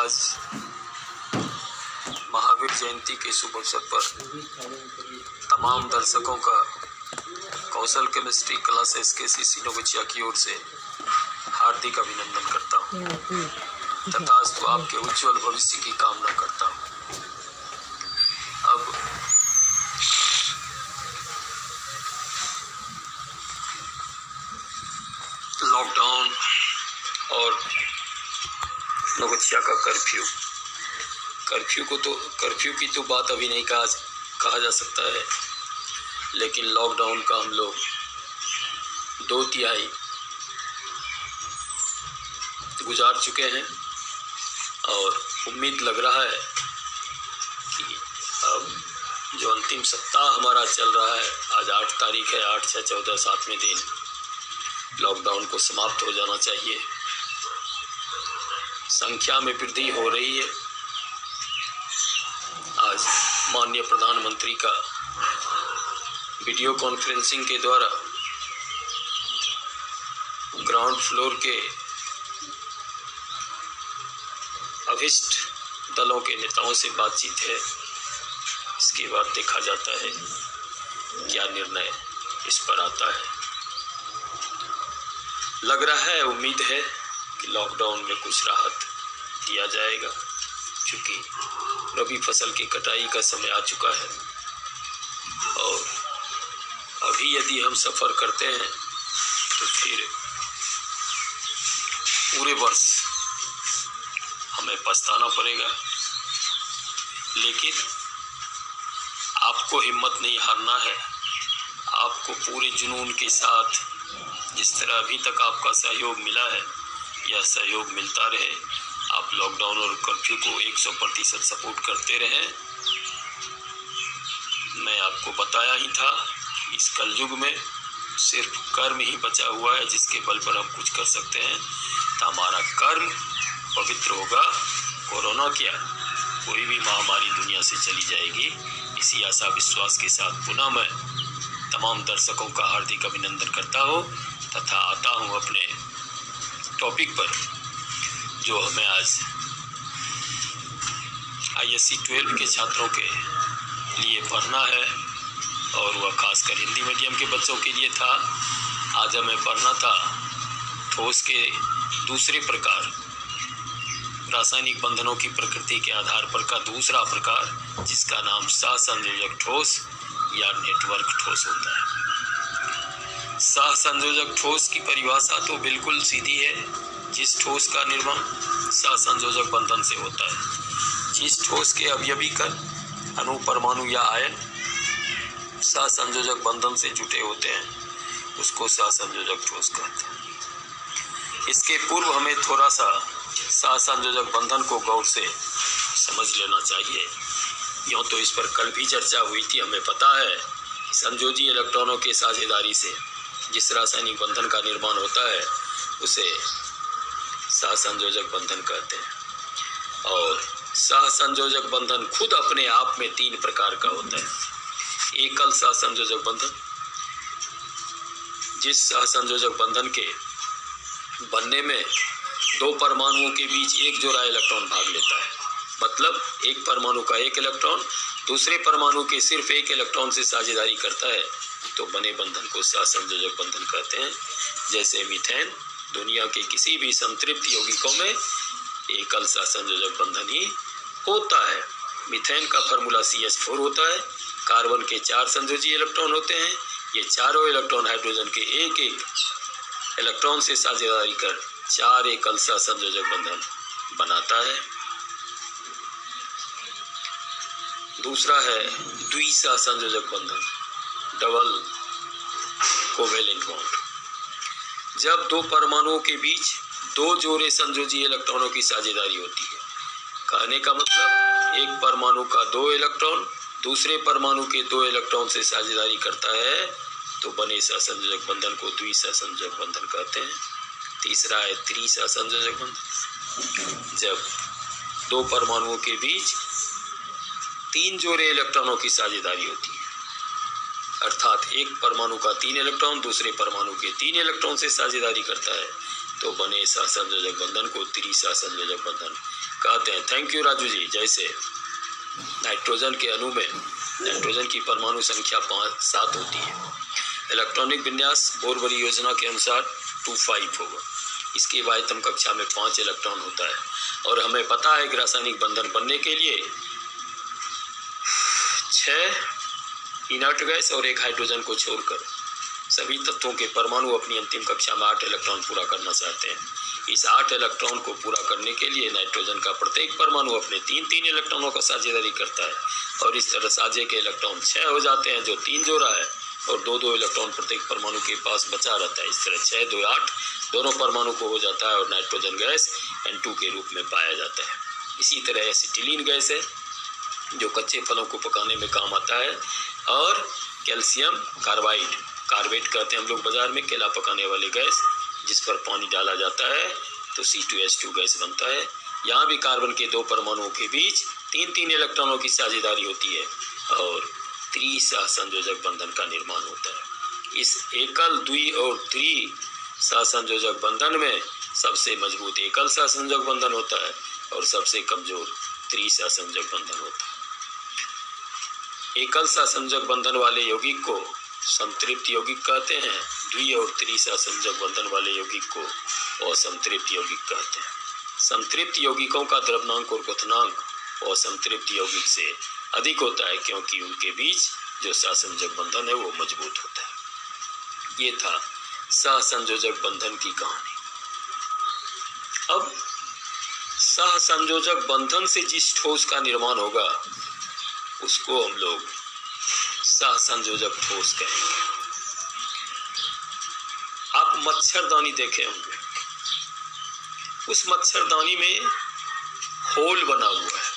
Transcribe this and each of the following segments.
आज महावीर जयंती के शुभ अवसर पर तमाम दर्शकों का कौशल केमिस्ट्री क्लासेस के सीसी नोगचिया की ओर से हार्दिक अभिनंदन करता हूँ तथा आपके उज्जवल भविष्य की कामना करता हूँ। अब लॉकडाउन और नोगचिया का कर्फ्यू की तो बात अभी नहीं कहा जा सकता है, लेकिन लॉकडाउन का हम लोग 2/3 गुजार चुके हैं और उम्मीद लग रहा है कि अब जो अंतिम सप्ताह हमारा चल रहा है, आज 8 तारीख है, 8, 6, 14, 7वें दिन लॉकडाउन को समाप्त हो जाना चाहिए। संख्या में वृद्धि हो रही है। आज माननीय प्रधानमंत्री का वीडियो कॉन्फ्रेंसिंग के द्वारा ग्राउंड फ्लोर के अभिष्ट दलों के नेताओं से बातचीत है। इसके बाद देखा जाता है क्या निर्णय इस पर आता है। लग रहा है, उम्मीद है कि लॉकडाउन में कुछ राहत दिया जाएगा, क्योंकि रबी फसल की कटाई का समय आ चुका है और अभी यदि हम सफ़र करते हैं तो फिर पूरे वर्ष हमें पछताना पड़ेगा। लेकिन आपको हिम्मत नहीं हारना है। आपको पूरे जुनून के साथ जिस तरह अभी तक आपका सहयोग मिला है, यह सहयोग मिलता रहे। आप लॉकडाउन और कर्फ्यू को 100% सपोर्ट करते रहें। मैं आपको बताया ही था, इस कलयुग में सिर्फ कर्म ही बचा हुआ है जिसके बल पर हम कुछ कर सकते हैं। तो हमारा कर्म पवित्र होगा। कोरोना क्या, कोई भी महामारी दुनिया से चली जाएगी। इसी आशा विश्वास के साथ पुनः मैं तमाम दर्शकों का हार्दिक अभिनंदन करता हूँ तथा आता हूँ अपने टॉपिक पर, जो हमें आज ISC 12 के छात्रों के लिए पढ़ना है और वह खासकर हिंदी मीडियम के बच्चों के लिए था। आज हमें पढ़ना था ठोस के दूसरे प्रकार, रासायनिक बंधनों की प्रकृति के आधार पर का दूसरा प्रकार, जिसका नाम सहसंयोजक ठोस या नेटवर्क ठोस होता है। सहसंयोजक ठोस की परिभाषा तो बिल्कुल सीधी है। जिस ठोस का निर्माण सहसंयोजक बंधन से होता है, जिस ठोस के अवयवी कण, अणु, परमाणु या आयन सहसंयोजक बंधन से जुटे होते हैं, उसको सहसंयोजक ठोस कहते हैं। इसके पूर्व हमें थोड़ा सा सहसंयोजक बंधन को गौर से समझ लेना चाहिए। यूँ तो इस पर कल भी चर्चा हुई थी। हमें पता है कि संयोजी इलेक्ट्रॉनों के साझेदारी से जिस रासायनिक बंधन का निर्माण होता है उसे सहसंयोजक बंधन कहते हैं। और सहसंयोजक बंधन खुद अपने आप में 3 प्रकार का होता है। एकल सहसंयोजक बंधन, जिस सहसंयोजक बंधन के बनने में 2 परमाणुओं के बीच एक जोड़ा इलेक्ट्रॉन भाग लेता है, मतलब एक परमाणु का 1 इलेक्ट्रॉन दूसरे परमाणु के सिर्फ 1 इलेक्ट्रॉन से साझेदारी करता है, तो बने बंधन को सहसंयोजक बंधन कहते हैं। जैसे मीथेन, दुनिया के किसी भी संतृप्त यौगिकों में एकल सहसंयोजक बंधन ही होता है। मीथेन का फार्मूला CH4 होता है। कार्बन के 4 संयोजी इलेक्ट्रॉन होते हैं। ये चारों इलेक्ट्रॉन हाइड्रोजन के 1-1 इलेक्ट्रॉन से साझेदारी कर 4 एकल सहसंयोजक बंधन बनाता है। दूसरा है द्विसहसंयोजक बंधन, डबल कोवेलेंट बॉन्ड। जब 2 परमाणुओं के बीच 2 जोड़े संयोजी इलेक्ट्रॉनों की साझेदारी होती है, कहने का मतलब एक परमाणु का 2 इलेक्ट्रॉन दूसरे परमाणु के 2 इलेक्ट्रॉन से साझेदारी करता है, तो बने सहसंयोजक बंधन को द्विसहसंयोजक बंधन कहते हैं। तीसरा है त्रिसहसंयोजक बंधन, जब 2 परमाणुओं के बीच 3 जोड़े इलेक्ट्रॉनों की साझेदारी होती है, अर्थात एक परमाणु का 3 इलेक्ट्रॉन दूसरे परमाणु के 3 इलेक्ट्रॉन से साझेदारी करता है, तो बने सहसंयोजक बंधन को त्रिसहसंयोजक बंधन कहते हैं। Thank you Raju ji. जैसे नाइट्रोजन के अणु में नाइट्रोजन की परमाणु संख्या 7 होती है। इलेक्ट्रॉनिक विन्यास बोरबरी योजना के अनुसार 2,5 होगा। इसकी वायतम कक्षा में 5 इलेक्ट्रॉन होता है और हमें पता है कि रासायनिक बंधन बनने के लिए 6 इनर्ट गैस और 1 हाइड्रोजन को छोड़कर सभी तत्वों के परमाणु अपनी अंतिम कक्षा में 8 इलेक्ट्रॉन पूरा करना चाहते हैं। इस 8 इलेक्ट्रॉन को पूरा करने के लिए नाइट्रोजन का प्रत्येक परमाणु अपने 3-3 इलेक्ट्रॉनों का साझेदारी करता है और इस तरह साझे के इलेक्ट्रॉन 6 हो जाते हैं, जो 3 जोड़ा है, और 2-2 इलेक्ट्रॉन प्रत्येक परमाणु के पास बचा रहता है। इस तरह 6, 2, 8 दोनों परमाणु को हो जाता है और नाइट्रोजन गैस N2 के रूप में पाया जाता है। इसी तरह एसिटिलीन गैस है जो कच्चे फलों को पकाने में काम आता है, और कैल्शियम कार्बाइड, कार्बेट कहते हैं हम लोग बाजार में, केला पकाने वाली गैस जिस पर पानी डाला जाता है तो C2H2 गैस बनता है। यहाँ भी कार्बन के 2 परमाणुओं के बीच 3-3 इलेक्ट्रॉनों की साझेदारी होती है और त्रिसहसंयोजक बंधन का निर्माण होता है। इस एकल, द्वि और त्रिसहसंयोजक बंधन में सबसे मजबूत एकल सहसंयोजक बंधन होता है और सबसे कमजोर त्रिसहसंयोजक बंधन होता है। एकल सहसंयोजक बंधन वाले यौगिक को संतृप्त यौगिक कहते हैं। द्वि और त्रिसहसंयोजक बंधन वाले यौगिक को असंतृप्त यौगिक कहते हैं। संतृप्त यौगिकों का द्रव्यनांक और क्वथनांक असंतृप्त यौगिक से अधिक होता है क्योंकि उनके बीच जो सहसंयोजक बंधन है वो मजबूत होता है। ये था सहसंयोजक बंधन की कहानी। अब सहसंयोजक बंधन से जिस ठोस का निर्माण होगा उसको हम लोग सहसंयोजक ठोस कहेंगे। आप मच्छरदानी देखे होंगे, उस मच्छरदानी में होल बना हुआ है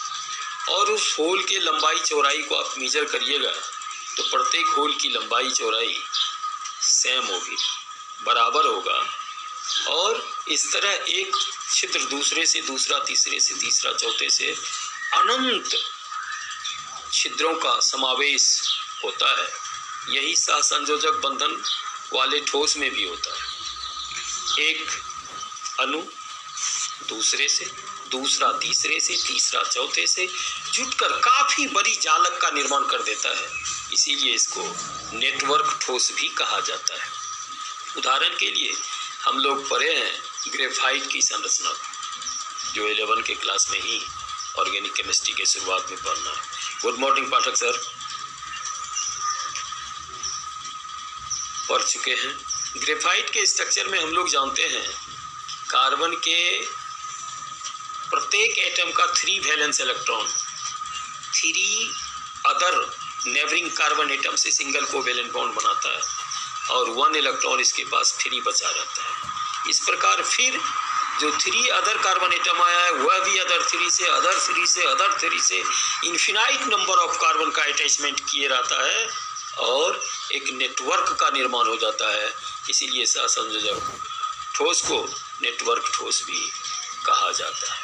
और उस होल के लंबाई चौड़ाई को आप मेजर करिएगा तो प्रत्येक होल की लंबाई चौड़ाई सेम होगी, बराबर होगा, और इस तरह एक छिद्र दूसरे से दूसरा, तीसरे से तीसरा, चौथे से अनंत छिद्रों का समावेश होता है। यही सहसंयोजक बंधन वाले ठोस में भी होता है। एक अणु दूसरे से, दूसरा तीसरे से, तीसरा चौथे से जुटकर काफी बड़ी जालक का निर्माण कर देता है। इसीलिए इसको नेटवर्क ठोस भी कहा जाता है। उदाहरण के लिए हम लोग पढ़े हैं ग्रेफाइट की संरचना, जो 11 के क्लास में ही ऑर्गेनिक केमिस्ट्री के शुरुआत में पढ़ना है। गुड मॉर्निंग पाठक सर, पढ़ चुके हैं। ग्रेफाइट के स्ट्रक्चर में हम लोग जानते हैं कार्बन के प्रत्येक एटम का 3 valence electron 3 other neighbouring carbon atom से सिंगल कोवेलेंट बॉन्ड बनाता है और 1 इलेक्ट्रॉन इसके पास फ्री बचा रहता है। इस प्रकार फिर जो 3 अदर कार्बन एटम आया है वह भी अदर 3 से, अदर 3 से, अदर 3 से इन्फिनाइट नंबर ऑफ कार्बन का अटैचमेंट किए रहता है और एक नेटवर्क का निर्माण हो जाता है। इसीलिए सहसंयोजक ठोस को नेटवर्क ठोस भी कहा जाता है।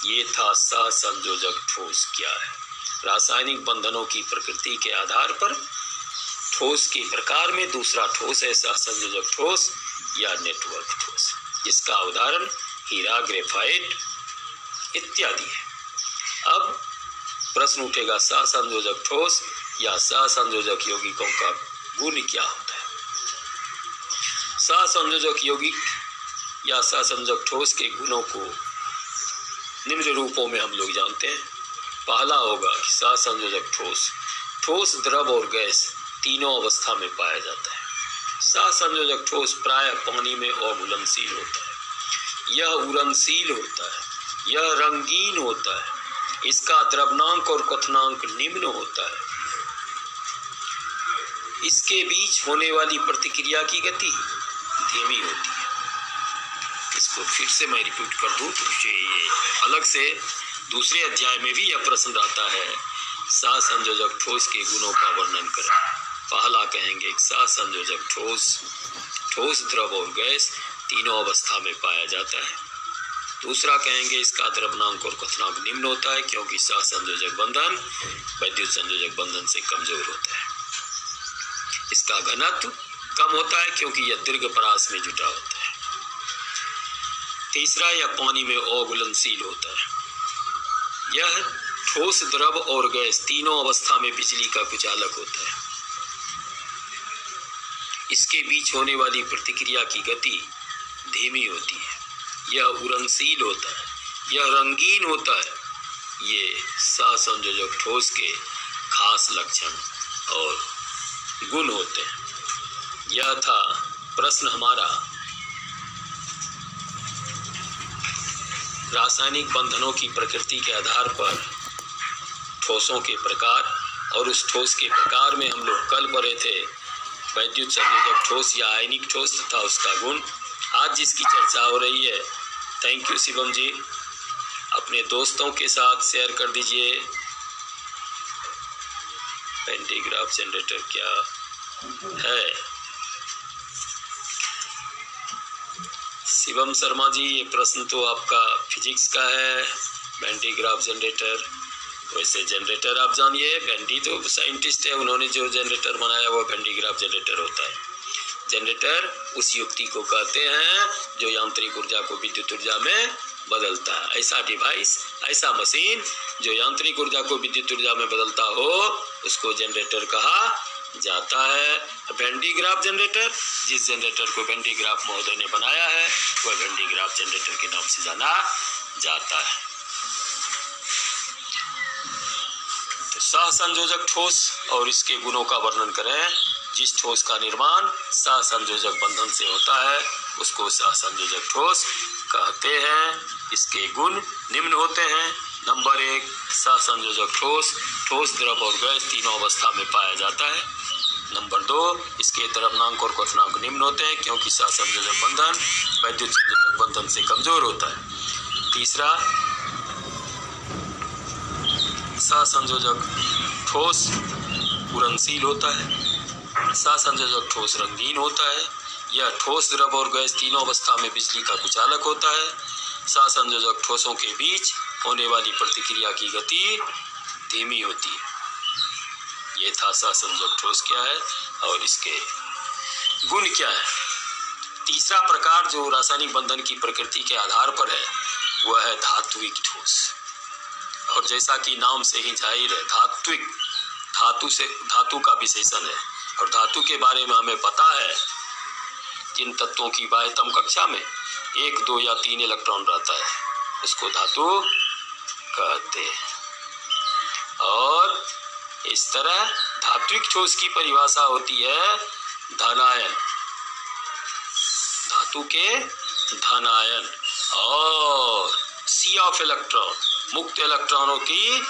ये था सहसंयोजक ठोस क्या है। रासायनिक बंधनों की प्रकृति के आधार पर ठोस के प्रकार में दूसरा ठोस है सहसंयोजक ठोस या नेटवर्क ठोस, जिसका उदाहरण हीरा, ग्रेफाइट इत्यादि है। अब प्रश्न उठेगा सहसंयोजक ठोस या सहसंयोजक यौगिकों का गुण क्या होता है। सहसंयोजक यौगिक या सहसंयोजक ठोस के गुणों को निम्न रूपों में हम लोग जानते हैं। पहला होगा कि सहसंयोजक ठोस, ठोस, द्रव और गैस तीनों अवस्था में पाया जाता है। सहसंयोजक ठोस प्रायः पानी में अघुलनशील होता है, यह उड़नशील होता है, यह रंगीन होता है, इसका द्रव्यनांक और क्वथनांक निम्न होता है, इसके बीच होने वाली प्रतिक्रिया की गति धीमी होती है। इसको फिर से मैं रिपीट कर दूं तो ये अलग से दूसरे अध्याय में भी यह प्रश्न आता है, सहसंयोजक ठोस के गुणों का वर्णन करें। पहला कहेंगे सहसंयोजक ठोस, ठोस, द्रव और गैस तीनों अवस्था में पाया जाता है। दूसरा कहेंगे इसका द्रव्यनांक और क्वथनांक निम्न होता है क्योंकि सहसंयोजक बंधन वैद्युत संयोजक बंधन से कमजोर होता है। इसका घनत्व कम होता है क्योंकि यह दीर्घ परास में जुटा होता है। तीसरा, यह पानी में अघुलनशील होता है। यह ठोस, द्रव और गैस तीनों अवस्था में बिजली का कुचालक होता है। इसके बीच होने वाली प्रतिक्रिया की गति धीमी होती है। यह उड़नशील होता है। यह रंगीन होता है। ये सहसंयोजक ठोस के खास लक्षण और गुण होते हैं। यह था प्रश्न हमारा रासायनिक बंधनों की प्रकृति के आधार पर ठोसों के प्रकार, और उस ठोस के प्रकार में हम लोग कल पढ़े थे वैद्युत संयोजक ठोस या आयनिक ठोस तथा उसका गुण। आज जिसकी चर्चा हो रही है, थैंक यू शिवम जी, अपने दोस्तों के साथ शेयर कर दीजिए। पेंटीग्राफ जनरेटर क्या है? शिवम शर्मा जी, ये प्रश्न तो आपका फिजिक्स का है। पेंटीग्राफ जनरेटर, वैसे जनरेटर आप जानिए, बेंडी तो साइंटिस्ट है, उन्होंने जो जनरेटर बनाया वो पेंटीग्राफ जनरेटर होता है। जनरेटर उस युक्ति को कहते हैं जो यांत्रिक ऊर्जा को विद्युत ऊर्जा में बदलता है। ऐसा डिवाइस, ऐसा मशीन जो यांत्रिक ऊर्जा को विद्युत ऊर्जा में बदलता हो, उसको जनरेटर कहा जाता है। पेंटीग्राफ जनरेटर, जिस जनरेटर को पेंटीग्राफ महोदय ने बनाया है, वह पेंटीग्राफ जनरेटर के नाम से जाना जाता है। तो सहसंयोजक ठोस और इसके गुणों का वर्णन करें। जिस ठोस का निर्माण सहसंयोजक बंधन से होता है उसको सहसंयोजक ठोस कहते हैं। इसके गुण निम्न होते हैं। नंबर 1, सहसंयोजक ठोस ठोस, द्रव और गैस तीनों अवस्था में पाया जाता है। नंबर 2, इसके द्रव्यनांक और क्वथनांक निम्न होते हैं क्योंकि सहसंयोजक बंधन वैद्युत संयोजक बंधन से कमजोर होता है। तीसरा, सहसंयोजक ठोस उड़नशील होता है। सहसंयोजक ठोस रंगीन होता है। यह ठोस, द्रव और गैस तीनों अवस्था में बिजली का कुचालक होता है। सहसंयोजक ठोसों के बीच होने वाली प्रतिक्रिया की गति धीमी होती है। ये था सहसंयोजक ठोस क्या है और इसके गुण क्या है। तीसरा प्रकार जो रासायनिक बंधन की प्रकृति के आधार पर है वह है धात्विक ठोस। और जैसा कि नाम से ही जाहिर है, धात्विक धातु का विशेषण है। और धातु के बारे में हमें पता है, जिन तत्वों की बाह्यतम कक्षा में 1, 2 या 3 इलेक्ट्रॉन रहता है उसको धातु कहते हैं। और इस तरह धात्विक ठोस की परिभाषा होती है धनायन, धातु के धनायन और सी ऑफ इलेक्ट्रॉन, मुक्त इलेक्ट्रॉनों की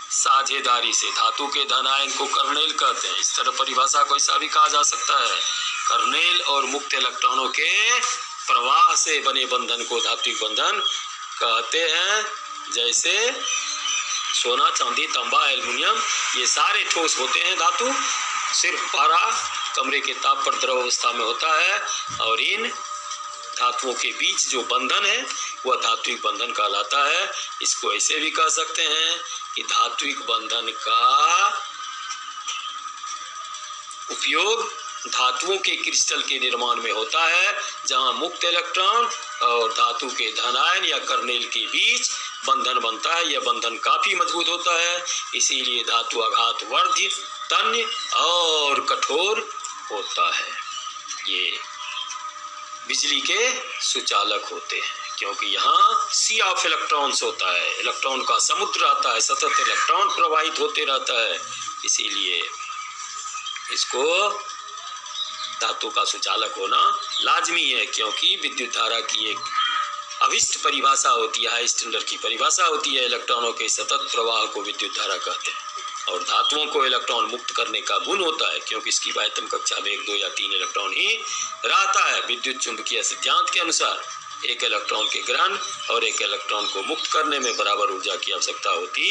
साझेदारी से। धातु के धनायन को कर्नेल कहते हैं। इस तरह परिभाषा को ऐसा भी कहा जा सकता है, कर्नेल और मुक्त इलेक्ट्रॉनों के प्रवाह से बने बंधन को धात्विक बंधन कहते हैं। जैसे सोना, चांदी, तांबा, एल्युमिनियम, ये सारे ठोस होते हैं धातु। सिर्फ पारा कमरे के ताप पर द्रव अवस्था में होता है और इन धातुओं के बीच जो बंधन है वह धात्विक बंधन कहलाता है। इसको ऐसे भी कह सकते हैं कि धात्विक बंधन का उपयोग धातुओं के क्रिस्टल के निर्माण में होता है, जहां मुक्त इलेक्ट्रॉन और धातु के धनायन या कर्नेल के बीच बंधन बनता है। यह बंधन काफी मजबूत होता है, इसीलिए धातु आघात वर्ध्य, तन्य और कठोर होता है। ये बिजली के सुचालक होते हैं क्योंकि यहाँ सी ऑफ इलेक्ट्रॉन्स होता है, इलेक्ट्रॉन का समुद्र रहता है, सतत इलेक्ट्रॉन प्रवाहित होते रहता है, इसीलिए इसको धातु का सुचालक होना लाजमी है। क्योंकि विद्युत धारा की एक अभिष्ट परिभाषा होती है, हाई स्टैंडर्ड की परिभाषा होती है, इलेक्ट्रॉनों के सतत प्रवाह को विद्युत धारा कहते हैं। और धातुओं को इलेक्ट्रॉन मुक्त करने का गुण होता है क्योंकि इसकी बाह्यतम कक्षा में 1, 2 या 3 इलेक्ट्रॉन ही रहता है। विद्युत चुंबकीय सिद्धांत के अनुसार एक इलेक्ट्रॉन के ग्रहण और एक इलेक्ट्रॉन को मुक्त करने में बराबर ऊर्जा की आवश्यकता होती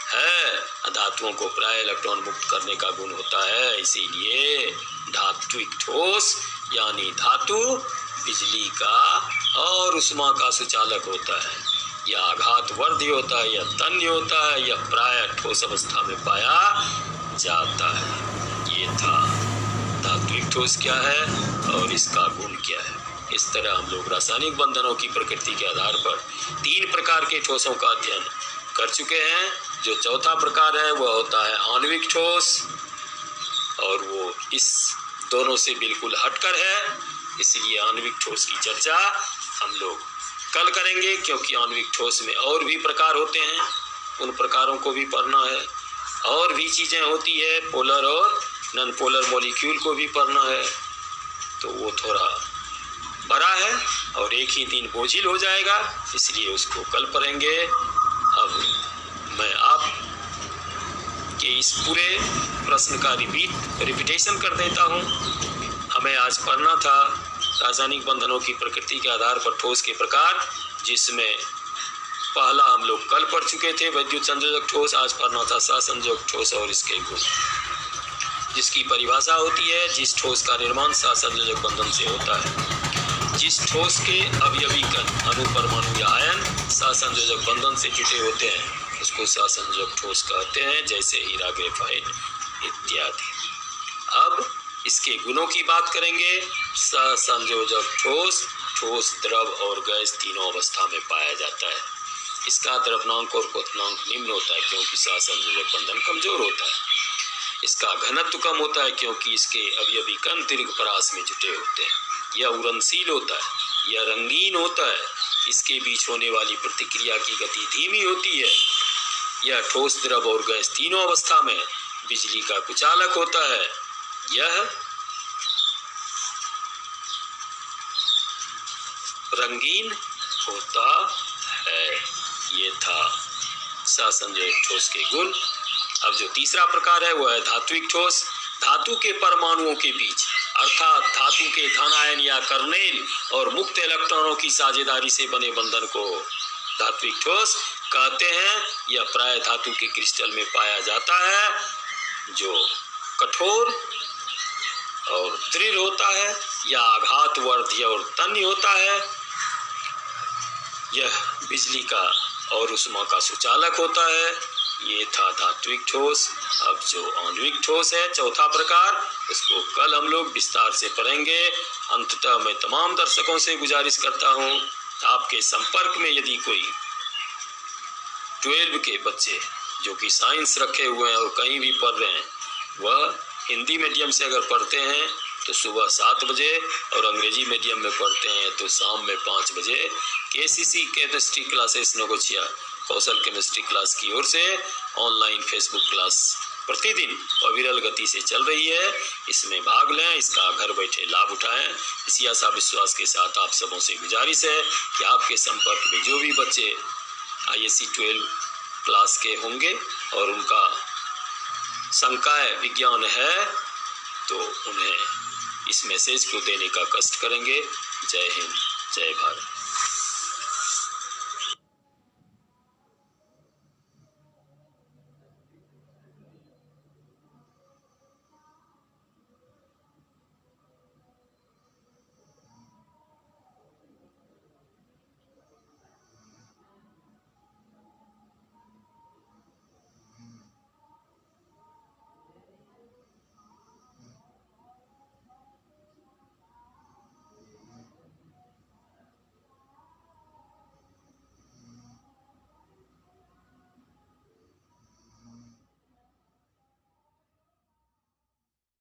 है। धातुओं को प्राय इलेक्ट्रॉन मुक्त करने का गुण होता है, इसीलिए धात्विक ठोस यानी धातु बिजली का और उष्मा का सुचालक होता है। यह आघात वर्ध्य होता है, यह तन्य होता है, यह प्राय ठोस अवस्था में पाया जाता है। ये था धात्विक ठोस क्या है और इसका गुण क्या है। इस तरह हम लोग रासायनिक बंधनों की प्रकृति के आधार पर 3 प्रकार के ठोसों का अध्ययन कर चुके हैं। जो चौथा प्रकार है वह होता है आणविक ठोस, और वो इस दोनों से बिल्कुल हटकर है, इसलिए आणविक ठोस की चर्चा हम लोग कल करेंगे, क्योंकि आणविक ठोस में और भी प्रकार होते हैं, उन प्रकारों को भी पढ़ना है। और भी चीज़ें होती है, पोलर और नॉन पोलर मॉलिक्यूल को भी पढ़ना है, तो वो थोड़ा बड़ा है और एक ही दिन बोझिल हो जाएगा, इसलिए उसको कल पढ़ेंगे। अब मैं आप के इस पूरे प्रश्न का रिपीटेशन कर देता हूँ। हमें आज पढ़ना था रासायनिक बंधनों की प्रकृति के आधार पर ठोस के प्रकार, जिसमें पहला हम लोग कल पढ़ चुके थे वैद्युत संयोजक ठोस। आज पढ़ना था सहसंयोजक ठोस और इसके गुण, जिसकी परिभाषा होती है जिस ठोस का निर्माण सहसंयोजक बंधन से होता है। जिस ठोस के अवयवी कण अणु परमाणु या आयन सहसंयोजक बंधन से जुटे होते हैं उसको सहसंयोजक ठोस कहते हैं, जैसे हीरा, ग्रेफाइट इत्यादि। अब इसके गुणों की बात करेंगे। सहसंयोजक ठोस ठोस, द्रव और गैस तीनों अवस्था में पाया जाता है। इसका द्रव्यनांक और क्वथनांक निम्न होता है क्योंकि सहसंयोजक बंधन कमजोर होता है। इसका घनत्व कम होता है क्योंकि इसके अवयवी कण दीर्घ परास में जुटे होते हैं। यह उड़नशील होता है, यह रंगीन होता है, इसके बीच होने वाली प्रतिक्रिया की गति धीमी होती है। यह ठोस, द्रव और गैस तीनों अवस्था में बिजली का कुचालक होता है। यह रंगीन होता है। ये था सहसंयोजक ठोस के गुण। अब जो तीसरा प्रकार है वह है धात्विक ठोस। धातु के परमाणुओं के बीच अर्थात धातु के धन आयन या कर्नेल और मुक्त इलेक्ट्रॉनों की साझेदारी से बने बंधन को धात्विक ठोस कहते हैं। यह प्राय धातु के क्रिस्टल में पाया जाता है, जो कठोर और दृढ़ होता है या आघातवर्धी और तन्य होता है। यह बिजली का और ऊष्मा का सुचालक होता है। ये था धात्विक ठोस। अब जो आणविक ठोस है चौथा प्रकार, उसको कल हम लोग विस्तार से पढ़ेंगे। अंततः मैं तमाम दर्शकों से गुजारिश करता हूँ, आपके संपर्क में यदि कोई 12 के बच्चे जो कि साइंस रखे हुए हैं और कहीं भी पढ़ रहे हैं, वह हिंदी मीडियम से अगर पढ़ते हैं तो सुबह 7 बजे, और अंग्रेजी मीडियम में पढ़ते हैं तो शाम में 5 बजे KCC केमिस्ट्री क्लासेस नगोचिया कौशल केमिस्ट्री क्लास की ओर से ऑनलाइन फेसबुक क्लास प्रतिदिन अविरल गति से चल रही है। इसमें भाग लें, इसका घर बैठे लाभ उठाएं। इसी आशा विश्वास के साथ आप सबों से गुजारिश है कि आपके संपर्क में जो भी बच्चे ISC 12 क्लास के होंगे और उनका संकाय विज्ञान है, तो उन्हें इस मैसेज को देने का कष्ट करेंगे। जय हिंद, जय भारत।